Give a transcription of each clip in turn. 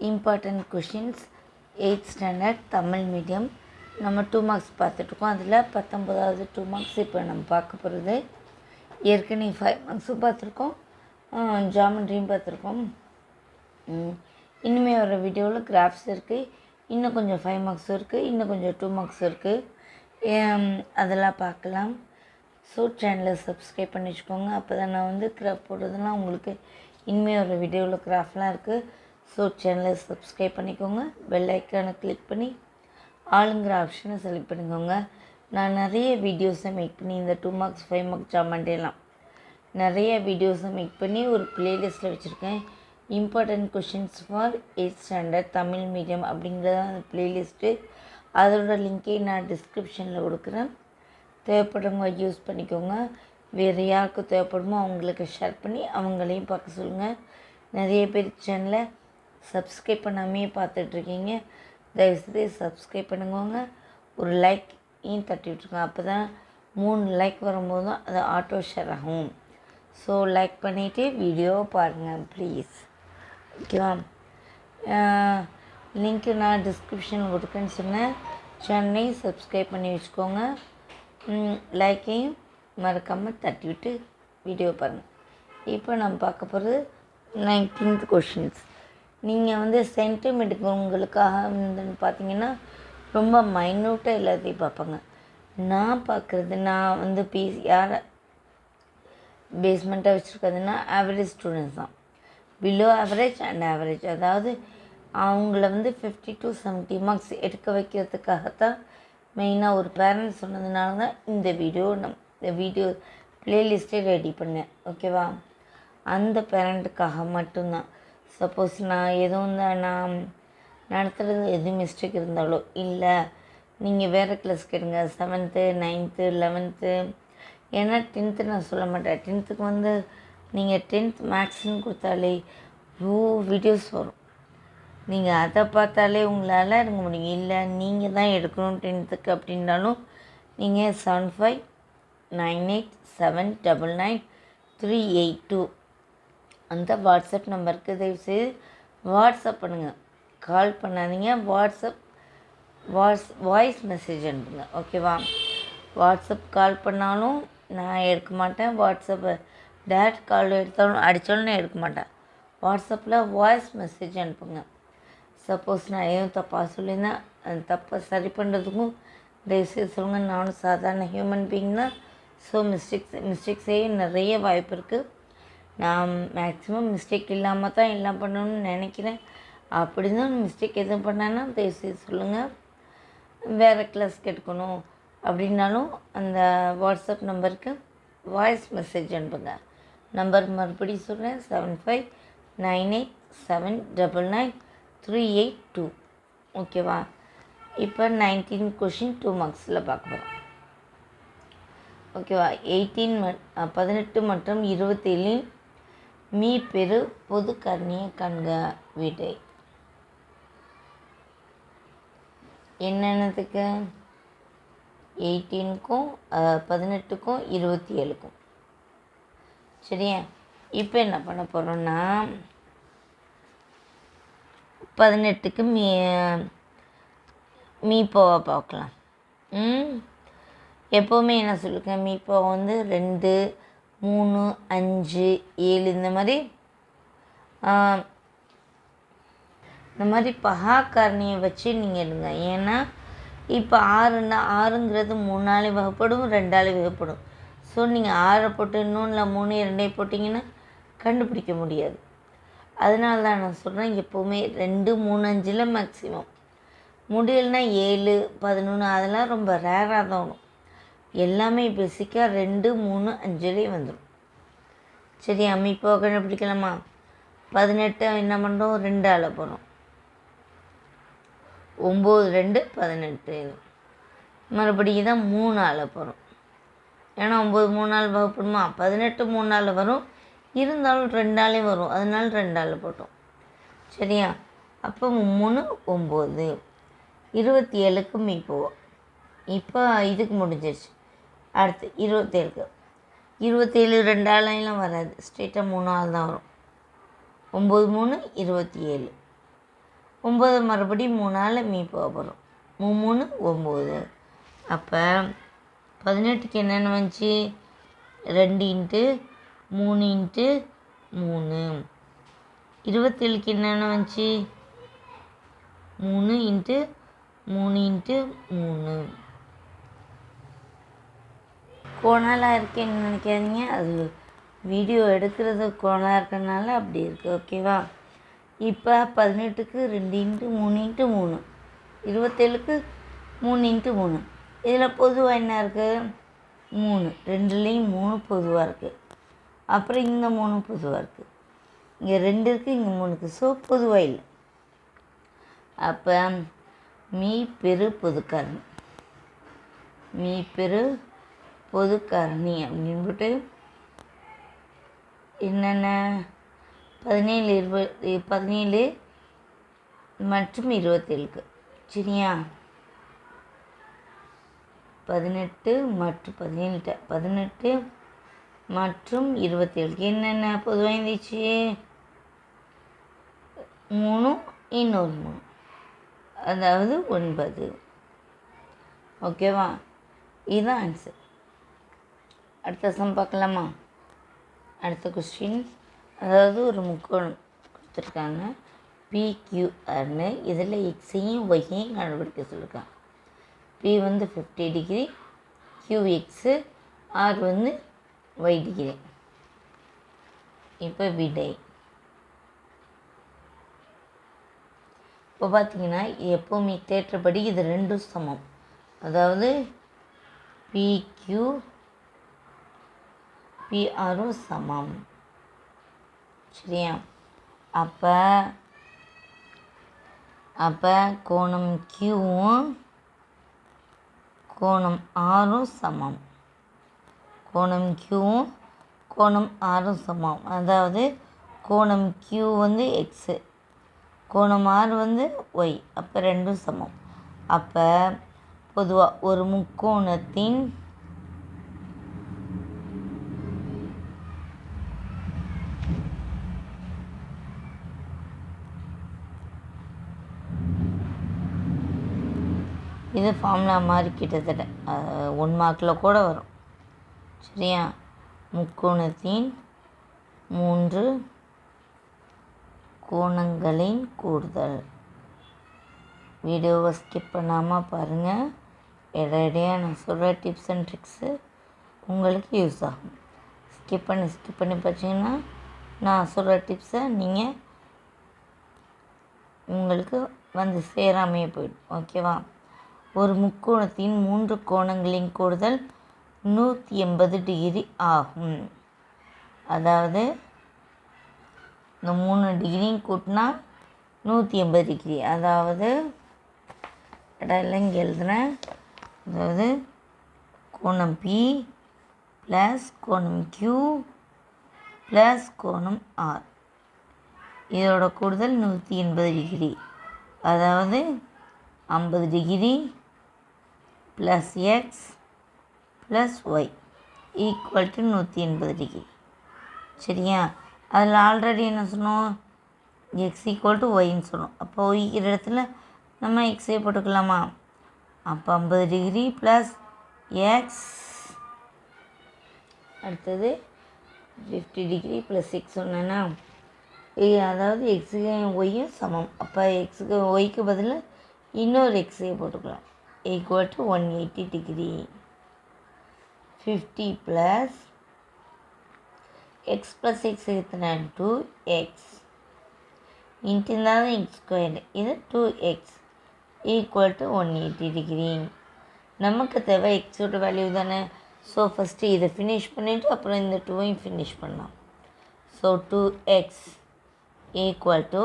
Important questions 8th standard Tamil medium. நம்ம 2 marks பார்த்துட்ருக்கோம். அதில் 19வது 2 மார்க்ஸ் இப்போ நம்ம பார்க்க போகிறது. ஏற்கனவே 5 மார்க்ஸும் பார்த்துருக்கோம், ஜாமெண்ட்ரியும் பார்த்துருக்கோம். இனிமேல் வர வீடியோவில் கிராஃப்ஸ் இருக்குது, இன்னும் கொஞ்சம் 5 மார்க்ஸும் இருக்குது, இன்னும் கொஞ்சம் 2 மார்க்ஸும் இருக்குது. அதெல்லாம் பார்க்கலாம். ஸோ சேனலை சப்ஸ்கிரைப் பண்ணி வச்சுக்கோங்க. அப்போ தான் நான் கிராஃப் போடுறதுலாம் உங்களுக்கு இனிமேல் வர வீடியோவில் கிராஃப்லாம் இருக்குது. ஸோ சேனலை சப்ஸ்கிரைப் பண்ணிக்கோங்க. பெல் ஐக்கானை கிளிக் பண்ணி ஆளுங்கிற ஆப்ஷனை செலக்ட் பண்ணிக்கோங்க. நான் நிறைய வீடியோஸை மேக் பண்ணி இந்த 2 மார்க்ஸ் 5 மார்க்ஸ் ஜாமெண்ட்ரியெல்லாம் நிறைய வீடியோஸை மேக் பண்ணி ஒரு ப்ளேலிஸ்ட்டில் வச்சுருக்கேன். Important questions for 8th standard Tamil medium அப்படிங்கிறது அந்த ப்ளேலிஸ்ட்டு. அதோட லிங்க்கை நான் டிஸ்கிரிப்ஷனில் கொடுக்குறேன். தேவைப்படுறவங்க யூஸ் பண்ணிக்கோங்க. வேறு யாருக்கு தேவைப்படுமோ அவங்களுக்கு ஷேர் பண்ணி அவங்களையும் பார்க்க சொல்லுங்கள். நிறைய பேர் சேனலை சப்ஸ்கிரைப் பண்ணாமே பார்த்துட்ருக்கீங்க. தயவுசெய்து சப்ஸ்கிரைப் பண்ணுங்க. ஒரு லைக்கையும் தட்டி விட்ருங்க. அப்போ தான் 3 லைக் வரும்போது தான் அது ஆட்டோ ஷேர் ஆகும். ஸோ லைக் பண்ணிவிட்டு வீடியோவை பாருங்கள் ப்ளீஸ். ஓகேவா? லிங்க்கு நான் டிஸ்கிரிப்ஷனில் கொடுக்குறேன்னு சொன்னேன். சேனலையும் சப்ஸ்கிரைப் பண்ணி வச்சுக்கோங்க. லைக்கையும் மறக்காமல் தட்டி விட்டு வீடியோ பாருங்கள். இப்போ நம்ம பார்க்க போகிறது 19th கொஷின்ஸ். நீங்கள் சென்டிமீட்டருக்கு உங்களுக்காக பார்த்தீங்கன்னா ரொம்ப மைன்யூட்டாக எல்லாத்தையும் பார்ப்பாங்க. நான் பார்க்குறது நான் யாரை பேஸ்மெண்ட்டாக வச்சுருக்கிறதுனா ஆவரேஜ் ஸ்டூடெண்ட்ஸ் தான். பிலோ ஆவரேஜ் அண்ட் ஆவரேஜ், அதாவது அவங்கள 50 to 70 மார்க்ஸ் எடுக்க வைக்கிறதுக்காகத்தான் மெயினாக ஒரு பேரண்ட்ஸ் சொன்னதுனால தான் இந்த வீடியோ ப்ளேலிஸ்ட்டே ரெடி பண்ணேன். ஓகேவா? அந்த பேரண்ட்டுக்காக மட்டும்தான். சப்போஸ் நான் எதுவும் நான் நடத்துகிறது எதுவும் மிஸ்டேக் இருந்தாலோ, இல்லை நீங்கள் வேறு கிளாஸ் கேளுங்க, 7th 9th 11th. ஏன்னா 10th நான் சொல்ல மாட்டேன். 10th நீங்கள் 10th மேக்ஸ்ன்னு கொடுத்தாலே வீடியோஸ் வரும். நீங்கள் அதை பார்த்தாலே உங்களால் எடுக்க முடியும். இல்லை நீங்கள் தான் எடுக்கணும் 10th அப்படின்னாலும் நீங்கள் 7598799382 அந்த வாட்ஸ்அப் நம்பருக்கு தயவுசெய்து வாட்ஸ்அப் பண்ணுங்கள். கால் பண்ணாதீங்க. வாய்ஸ் மெசேஜ் அனுப்புங்க. ஓகேவா? வாட்ஸ்அப் கால் பண்ணாலும் நான் எடுக்க மாட்டேன். வாட்ஸ்அப்பை டேரக்ட் கால் அடித்தாலும் நான் எடுக்க மாட்டேன். வாட்ஸ்அப்பில் வாய்ஸ் மெசேஜ் அனுப்புங்க. சப்போஸ் நான் எதுவும் தப்பாக சொல்லியிருந்தேன், அந்த தப்பை சரி பண்ணுறதுக்கும் தயவுசெய்து சொல்லுங்கள். நானும் சாதாரண ஹியூமன் பீயிங் தான். ஸோ மிஸ்டேக்ஸ் செய்ய நிறைய வாய்ப்பு இருக்குது. நான் மேக்ஸிமம் மிஸ்டேக் இல்லாமல் தான் எல்லாம் பண்ணணும்னு நினைக்கிறேன். அப்படி தான் மிஸ்டேக் எதுவும் பண்ணேன்னா தயவுசெய்து சொல்லுங்கள். வேறு கிளாஸ் எடுக்கணும் அப்படின்னாலும் அந்த வாட்ஸ்அப் நம்பருக்கு வாய்ஸ் மெசேஜ் அனுப்புங்க. நம்பர் மறுபடியும் சொல்கிறேன், 7598799382. ஓகேவா? இப்போ 19 கொஷின் 2 மார்க்ஸில் பார்க்க போகிறோம். ஓகேவா? 18 மற்றும் 27 மீ பெரு பொது கர்ணிய கண்க வீட்டை என்னென்னத்துக்கு 18க்கும் 18க்கும் 27க்கும். சரியா? இப்போ என்ன பண்ண போகிறோன்னா 18க்கு மீப்போவை பார்க்கலாம். எப்போவுமே என்ன சொல்லியிருக்கேன், மீப்போவை 2 3 5 7 இந்த மாதிரி பகாக்காரணியை வச்சு நீங்கள் எடுங்க. ஏன்னா இப்போ 6ங்கிறது 3ஆலே வகைப்படும், 2ஆலே வகைப்படும். ஸோ நீங்கள் 6 போட்டு இன்னொன்றில் 3 2 போட்டிங்கன்னா கண்டுபிடிக்க முடியாது. அதனால தான் நான் சொல்கிறேன், எப்போவுமே 2 3 5 மேக்ஸிமம். முடியலைன்னா 7 11 அதெல்லாம் ரொம்ப ரேராக தான் வரும். எல்லாமே பேசிக்காக 2 3 5 வந்துடும். சரி, இப்போ கண்டுபிடிக்கலாமா? 18 என்ன பண்ணுறோம், 2ஆல் போகிறோம். 9 2 18. மறுபடியும் தான் 3ஆல் போகிறோம். ஏன்னா 9 3ஆல் வகுப்படுமா? 18 3ஆல் வரும், இருந்தாலும் 2ஆலே வரும். அதனால 2ஆல் போட்டோம். சரியா? அப்போ 3 9 27க்கு மீப்போவோம். இப்போ இதுக்கு முடிஞ்சிருச்சு. அடுத்து 27க்கு 27 2ஆலாம் வராது, ஸ்ட்ரெயிட்டாக 3ஆல் தான் வரும். 9 3 27. 9 மறுபடியும் 3ஆல் மீ போகிறோம். 3 9. அப்போ 18க்கு என்னென்ன வந்துச்சு? 2 இன்ட்டு 3 இன்ட்டு 3. 27க்கு என்னென்ன வந்துச்சு? 3 இன்ட்டு 3 இன்ட்டு 3. கோணலாக இருக்கேன்னு நினைக்காதீங்க, அது வீடியோ எடுக்கிறது கோணலாக இருக்கிறதுனால அப்படி இருக்குது. ஓகேவா? இப்போ 18க்கு 2 இன்ட்டு 3 இன்ட்டு 3. 27க்கு 3 இன்ட்டு 3. இதில் பொதுவாக என்ன இருக்குது? 3. 2லேயும் 3 பொதுவாக இருக்குது. அப்புறம் இங்கே 3 பொதுவாக இருக்குது. இங்கே 2 இருக்குது, இங்கே 3 இருக்குது. ஸோ பொதுவாக இல்லை. அப்போ மீ பெரு பொதுக்காரணி, மீ பெரு பொதுக்காரணி அப்படின்ட்டு என்னென்ன 17 மற்றும் 27க்கு. சரியா? 18 மற்றும் 17 மற்றும் 27க்கு என்னென்ன பொதுவாக இருந்துச்சு? 3 இன்னொரு 3, அதாவது 9. ஓகேவா? இதுதான் ஆன்சர். அடுத்த சம் பார்க்கலாமா? அடுத்த கொஸ்டின், அதாவது ஒரு முக்கோணம் கொடுத்துருக்காங்க PQRன்னு. இதில் எக்ஸையும் ஒய்யையும் கண்டுபிடிக்க சொல்லியிருக்காங்க. P வந்து 50 டிகிரி, QX, R வந்து Y டிகிரி. இப்போ விடை. இப்போ பார்த்தீங்கன்னா எப்போவுமே தேற்றப்படி இது ரெண்டும் சமம். அதாவது PQ PRம் சமம். சரியா? அப்போ கோணம் Qவும் கோணம் Rம் சமம். கோணம் Qவும் கோணம் Rம் சமம். அதாவது கோணம் Q வந்து X, கோணம் R வந்து Y. அப்போ ரெண்டும் சமம். அப்போ பொதுவாக ஒரு முக்கோணத்தின் இது ஃபார்முலா மாதிரி கிட்டத்தட்ட 1 மார்க்கில் கூட வரும். சரியா? முக்கோணத்தின் 3 கோணங்களின் கூடுதல். வீடியோவை ஸ்கிப் பண்ணாமல் பாருங்கள். இடையிடையாக நான் சொல்கிற டிப்ஸ் அண்ட் ட்ரிக்ஸு உங்களுக்கு யூஸ் ஆகும். ஸ்கிப் பண்ணி பார்த்தீங்கன்னா நான் சொல்கிற டிப்ஸை நீங்கள் உங்களுக்கு வந்து சேராமையே போயிடும். ஓகேவா? ஒரு முக்கோணத்தின் 3 கோணங்களின் கூடுதல் 180 டிகிரி ஆகும். அதாவது இந்த 3 டிகிரியும் கூட்டினா 180 டிகிரி. அதாவது இடையில இங்கே எழுதுகிறேன். அதாவது கோணம் P ப்ளஸ் கோணம் Q ப்ளஸ் கோணம் R, இதோட கூடுதல் 180 டிகிரி. அதாவது 50 degree plus X plus Y equal to 180 degree. சரியா? அதில் ஆல்ரெடி என்ன சொன்னோம்? எக்ஸ் ஈக்குவல் டு ஒய்ன்னு சொன்னோம். அப்போ ஒய்க்கிற இடத்துல நம்ம எக்ஸே போட்டுக்கலாமா? அப்போ 50 டிகிரி ப்ளஸ் எக்ஸ், அடுத்தது 50 டிகிரி ப்ளஸ் எக்ஸ் சொன்னேன்னா, அதாவது எக்ஸுக்கு ஒய்யும் சமம். அப்போ எக்ஸுக்கு ஒய்க்கு பதில் இன்னொரு எக்ஸே போட்டுக்கலாம். Equal to 180 degree. 50 plus X plus X எத்தனை? 2x இன்ட்டு இருந்தாலும் எக்ஸ் ஸ்கொயர்டு, இது 2x ஈக்குவல் டு 180 டிகிரி. நமக்கு தேவை எக்ஸோட வேல்யூ தானே. ஸோ ஃபஸ்ட்டு இதை ஃபினிஷ் பண்ணிவிட்டு அப்புறம் இந்த 2ஐயும் ஃபினிஷ் பண்ணலாம். So 2x equal to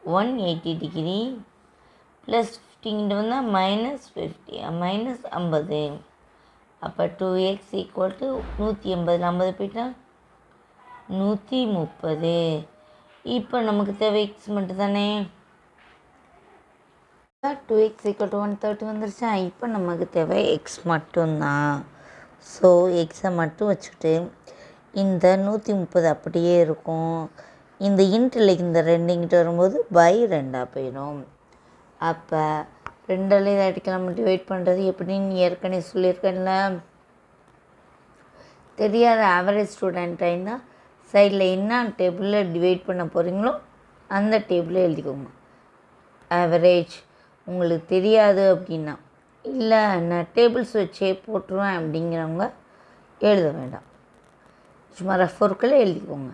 180 degree plus 50 இங்கிட்டு வந்தால் மைனஸ் 50. அப்போ 2x ஈக்குவல் டு 180, 50 போயிட்டால் 130. இப்போ நமக்கு தேவை எக்ஸ் மட்டும் தானே. 2x ஈக்குவல் டு 130 வந்துருச்சா? இப்போ நமக்கு தேவை எக்ஸ் மட்டும்தான். ஸோ எக்ஸை மட்டும் வச்சுட்டு இந்த 130 அப்படியே இருக்கும். இந்த இன்ட்டில் இந்த 2 இங்கிட்ட வரும்போது பை 2ஆக போயிடும். அப்போ 2ஆல் இதை அடிக்கலாம். டிவைட் பண்ணுறது எப்படின்னு ஏற்கனவே சொல்லியிருக்கேன்ல. தெரியாத ஆவரேஜ் ஸ்டூடெண்ட் இருந்தால் சைடில் என்ன டேபிளில் டிவைட் பண்ண போகிறீங்களோ அந்த டேபிளில் எழுதிக்கோங்க. ஆவரேஜ் உங்களுக்கு தெரியாது அப்படின்னா, இல்லை நான் டேபிள்ஸ் வச்சே போட்டுருவேன் அப்படிங்கிறவங்க எழுத வேண்டாம், சும்மா ரஃப் ஒர்க்கில் எழுதிக்கோங்க.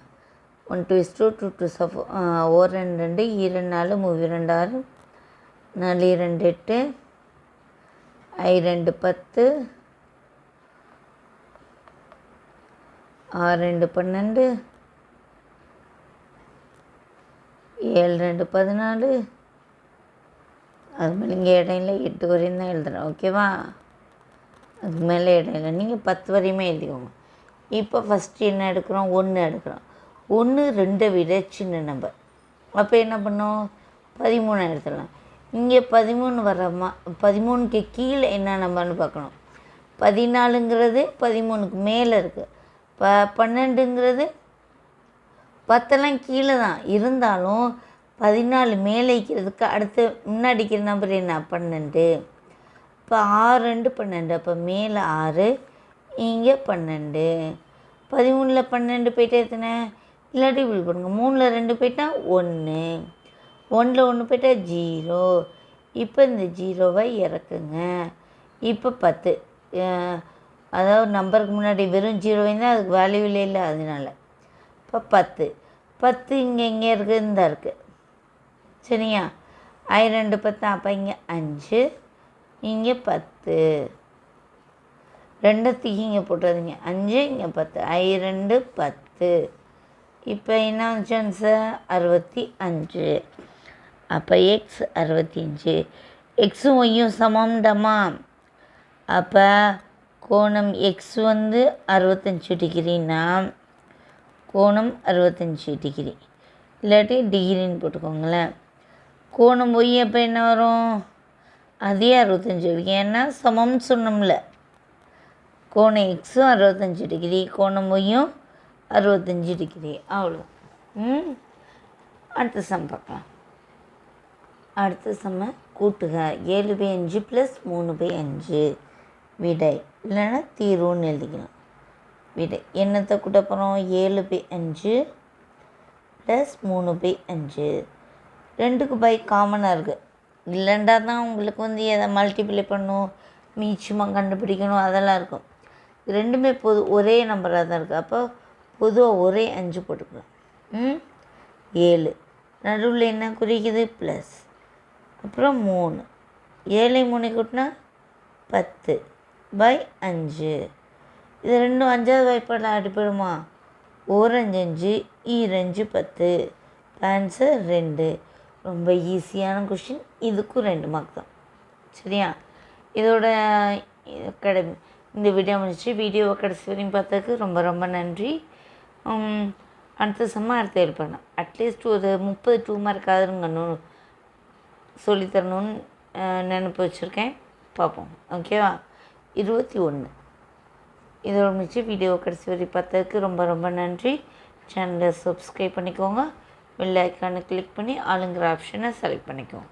1 2 2 2 2 4 2 2 2 4 3 2 6 4 2 8 I 2 10 6 2 12 7 2 14. அது மேலே இங்கே இடையில 8 வரையும் தான் எழுதுறேன், ஓகேவா? அதுக்கு மேலே இடையில நீங்கள் 10 வரையுமே எழுதிக்கோங்க. இப்போ ஃபஸ்ட்டு என்ன எடுக்கிறோம்? 1 எடுக்கிறோம். 1 2 விட சின்ன நம்பர். அப்போ என்ன பண்ணோம்? 13 எடுத்துடலாம். இங்கே 13 வரமா, 13க்கு கீழே என்ன நம்பர்னு பார்க்கணும். 14ங்கிறது 13க்கு மேலே இருக்குது. 12ங்கிறது 10 கீழே தான் இருந்தாலும் 14 மேலே வைக்கிறதுக்கு அடுத்து முன்னாடிக்கிற நம்பர் என்ன? 12. இப்போ 6 2 12. அப்போ மேலே 6, இங்கே 12. 13ல் 12 போயிட்டா எத்தனை? இல்லாட்டி இப்படி பண்ணுங்க, 3ல் 2 போயிட்டா 1, 1ல் 1 போயிட்டா 0. இப்போ இந்த 0வை இறக்குங்க. இப்போ 10, அதாவது நம்பருக்கு முன்னாடி வெறும் 0 இருந்தால் அதுக்கு வேல்யூ இல்லை, அதனால இப்போ 10 இங்கே இருக்குது, இந்த இருக்குது, சரியா? I 2 10. அப்போ இங்கே 5, இங்கே 10. 2த்துக்கு இங்கே போட்டுறதுங்க, 5 இங்கே 10. I 2 10. இப்போ என்ன வந்துச்சு? 65. அப்போ எக்ஸ் 65. எக்ஸும் ஒய்யும் சமம்டமா. அப்போ கோணம் எக்ஸ் 65 டிகிரினா கோணம் 65 டிகிரி, இல்லாட்டி டிகிரின்னு போட்டுக்கோங்களேன். கோணம் ஒய் அப்போ என்ன வரும்? அதே 65 டிகிரி, ஏன்னா சமம்னு சொன்னோம்ல. கோணம் எக்ஸும் 65 டிகிரி, கோணம் ஒய்யும் 65 டிகிரி, அவ்வளோ. அடுத்த சம் பார்க்கலாம். அடுத்த சம்ம கூட்டுக. 7/5 + 3/5 விடை, இல்லைன்னா தீர்வுன்னு எழுதிக்கலாம். விடை என்னத்தை கூட்ட போகிறோம்? 7/5 + 3/5. 2க்கு பை காமனாக இருக்குது. இல்லைண்டா தான் உங்களுக்கு எதை மல்டிப்ளை பண்ணணும், மீச்சமாக கண்டுபிடிக்கணும், அதெல்லாம் இருக்கும். ரெண்டுமே ஒரே நம்பராக தான் இருக்குது. அப்போ பொதுவாக ஒரே 5 போட்டுக்கலாம். 7 நடுவில் என்ன குறிக்குது? ப்ளஸ். அப்புறம் 3, 7 3 கூட்டினா 10/5. இது ரெண்டும் 5வது வாய்ப்பாடில் அடிப்படுமா? 1 5 5, 2 10. ஆன்சர் 2. ரொம்ப ஈஸியான கொஷின். இதுக்கும் 2 மார்க் தான், சரியா? இதோட இந்த வீடியோ முடிச்சு. வீடியோவை கடைசி வரையும் பார்த்ததுக்கு ரொம்ப ரொம்ப நன்றி. அடுத்த சம்ம அடுத்த ஹெல்ப் பண்ணேன். அட்லீஸ்ட் ஒரு 30 2 மார்க்காதுங்க சொல்லித்தரணும்னு நினைப்பு வச்சுருக்கேன். பார்ப்போம், ஓகேவா? 21. இதோட முடிச்சு. வீடியோவை கடைசி வரை பார்த்ததுக்கு ரொம்ப ரொம்ப நன்றி. சேனலை சப்ஸ்கிரைப் பண்ணிக்கோங்க. பெல் ஐக்கானை கிளிக் பண்ணி ஆளுங்கிற ஆப்ஷனை செலக்ட் பண்ணிக்கோங்க.